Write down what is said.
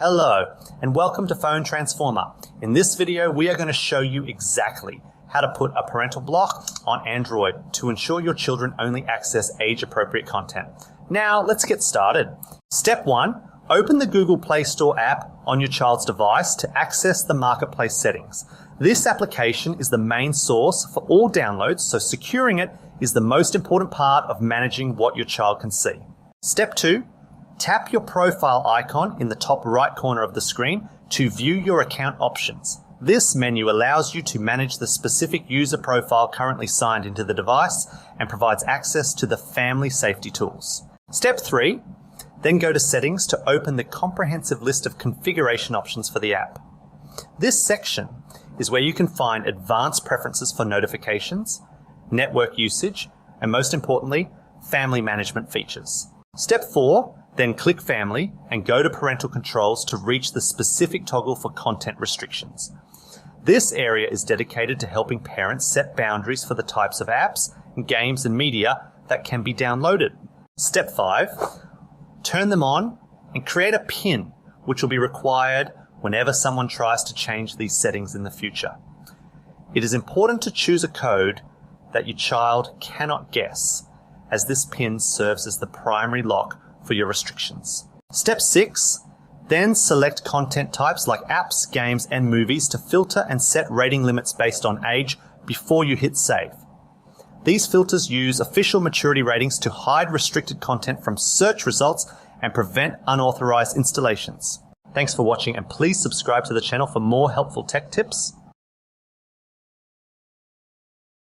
Hello, and welcome to Phone Transformer. In this video, we are going to show you exactly how to put a parental block on Android to ensure your children only access age-appropriate content. Now, let's get started. Step 1, open the Google Play Store app on your child's device to access the Marketplace settings. This application is the main source for all downloads, so securing it is the most important part of managing what your child can see. Step 2, tap your profile icon in the top right corner of the screen to view your account options. This menu allows you to manage the specific user profile currently signed into the device and provides access to the family safety tools. Step 3, then go to Settings to open the comprehensive list of configuration options for the app. This section is where you can find advanced preferences for notifications, network usage, and most importantly, family management features. Step 4, then click Family and go to Parental Controls to reach the specific toggle for content restrictions. This area is dedicated to helping parents set boundaries for the types of apps, games and media that can be downloaded. Step 5, turn them on and create a PIN, which will be required whenever someone tries to change these settings in the future. It is important to choose a code that your child cannot guess, as this PIN serves as the primary lock for your restrictions. Step 6, then select content types like apps, games, and movies to filter and set rating limits based on age before you hit save. These filters use official maturity ratings to hide restricted content from search results and prevent unauthorized installations. Thanks for watching, and please subscribe to the channel for more helpful tech tips.